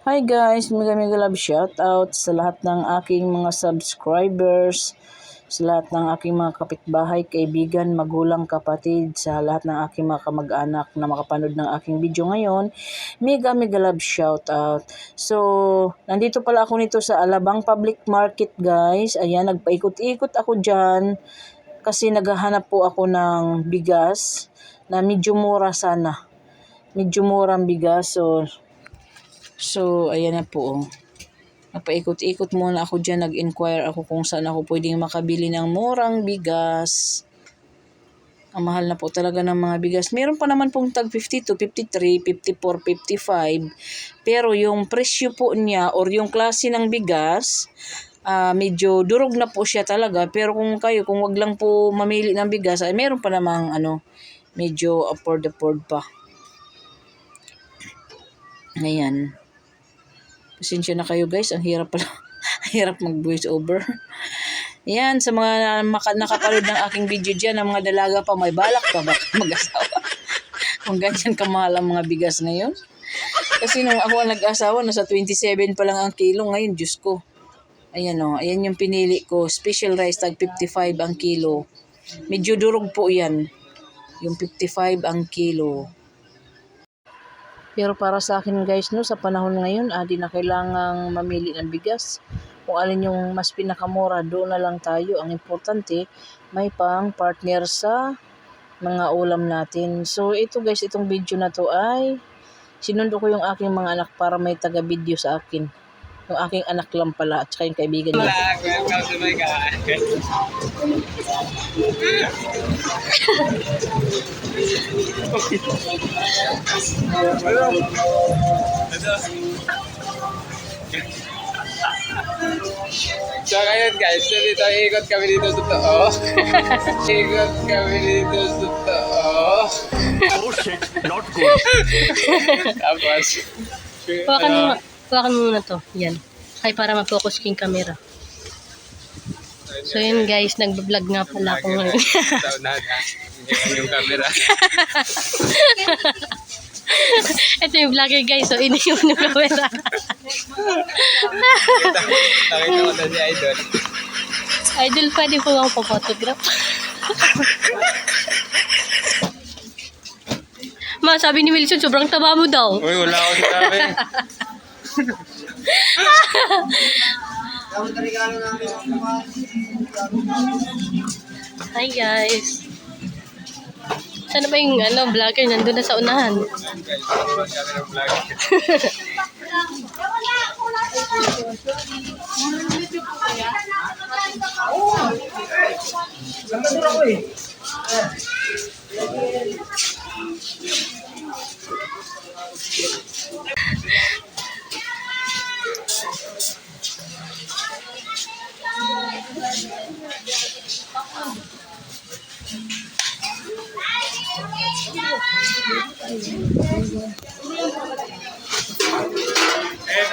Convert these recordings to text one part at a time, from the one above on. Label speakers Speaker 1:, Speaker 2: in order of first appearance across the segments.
Speaker 1: Hi guys, mega love shout out sa lahat ng aking mga subscribers, sa lahat ng aking mga kapitbahay, kaibigan, magulang, kapatid, sa lahat ng aking mga kamag-anak na makapanood ng aking video ngayon. Mega love shout out. So, nandito pala ako nito sa Alabang Public Market guys. Ayan, nagpaikot-ikot ako dyan kasi naghahanap po ako ng bigas na medyo mura sana. Medyo murang bigas. So, ayan na po. Napaikot-ikot muna ako dyan. Nag-inquire ako kung saan ako pwedeng makabili ng murang bigas. Ang mahal na po talaga ng mga bigas. Meron pa naman pong tag 52, 53, 54, 55. Pero yung presyo po niya or yung klase ng bigas, medyo durog na po siya talaga. Pero kung wag lang po mamili ng bigas, ay meron pa namang medyo afford pa. Ayan. Pasensya na kayo guys, ang hirap pala. Hirap mag-voice over. Yan, sa mga nakapanood ng aking video dyan, ang mga dalaga pa, may balak pa ba mag-asawa? Kung ganyan kamahal ang mga bigas ngayon. Kasi nung ako ang nag-asawa, nasa 27 pa lang ang kilo. Ngayon, Diyos ko. Ayan o, ayan yung pinili ko. Special rice, tag 55 ang kilo. Medyo durog po yan. Yung 55 ang kilo. Pero para sa akin guys, sa panahon ngayon, di na kailangang mamili ng bigas. Kung alin yung mas pinakamura, doon na lang tayo. Ang importante, may pang partner sa mga ulam natin. So ito guys, itong video na to ay sinundo ko yung aking mga anak para may taga-video sa akin. Yung aking anak lang pala at saka yung kaibigan niya.
Speaker 2: Welcome to my guys. So ngayon guys, dito ikot kami dito sa totoo. Ikot kami dito sa totoo.
Speaker 3: Oh shit, not good.
Speaker 2: Tapos,
Speaker 4: Hawakan mo muna to. Yan. Ay, para ma-focus ko yung camera. So yun guys, nagbablog nga pala ako ngayon.
Speaker 2: yung camera.
Speaker 4: Ito yung vlogger guys, so iniwan yung camera.
Speaker 2: Nakita ko na si Idol.
Speaker 4: Idol, pwede po ako photograph. Ma, sabi ni Wilson, sobrang taba mo daw.
Speaker 2: Uy, wala ako sinabi.
Speaker 4: Hi guys. Sana ba yung vlogger nandun na sa unahan?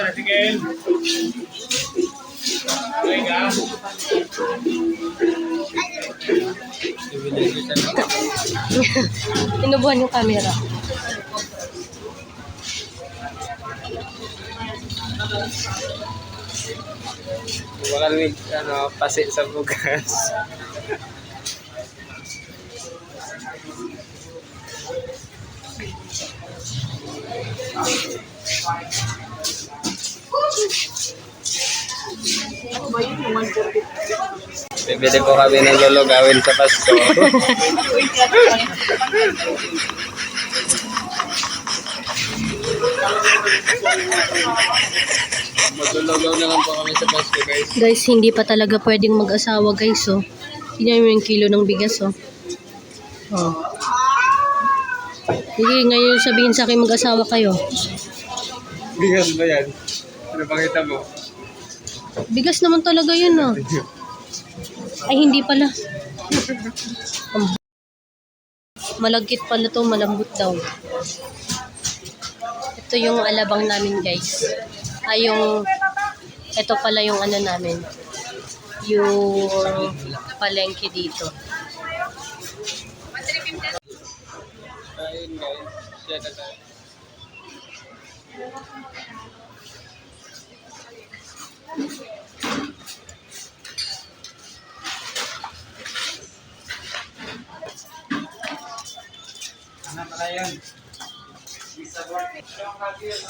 Speaker 2: Tricycle.
Speaker 4: Inubuhan yung camera.
Speaker 2: Baka may pasi sa bugas. Bibili po kami ng lolo gawin sa Pasko. Maglulugaw naman po kami sa Pasko guys.
Speaker 4: Guys, hindi pa talaga pwedeng mag-asawa guys, oh. Tingnan mo yung kilo ng bigas, oh. Oh. Sige, ngayon sabihin sa akin mag-asawa kayo.
Speaker 2: Bigas ba yan? Ano pakita mo?
Speaker 4: Bigas naman talaga yun, oh. Ay, hindi pala. Malagkit pala to, malambot daw. Ito yung alabang namin, guys. Ay, ito pala yung namin. Yung palengke dito.
Speaker 2: Ayun guys, siya na tayo. na yun. Isabot. Yung kasi yun,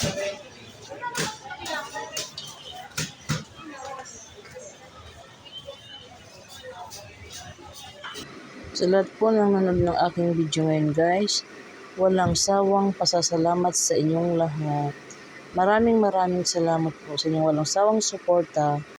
Speaker 1: Sa lahat po ng nanonood ng aking video ngayon guys, walang sawang pasasalamat sa inyong lahat. Maraming salamat po sa inyong walang sawang suporta.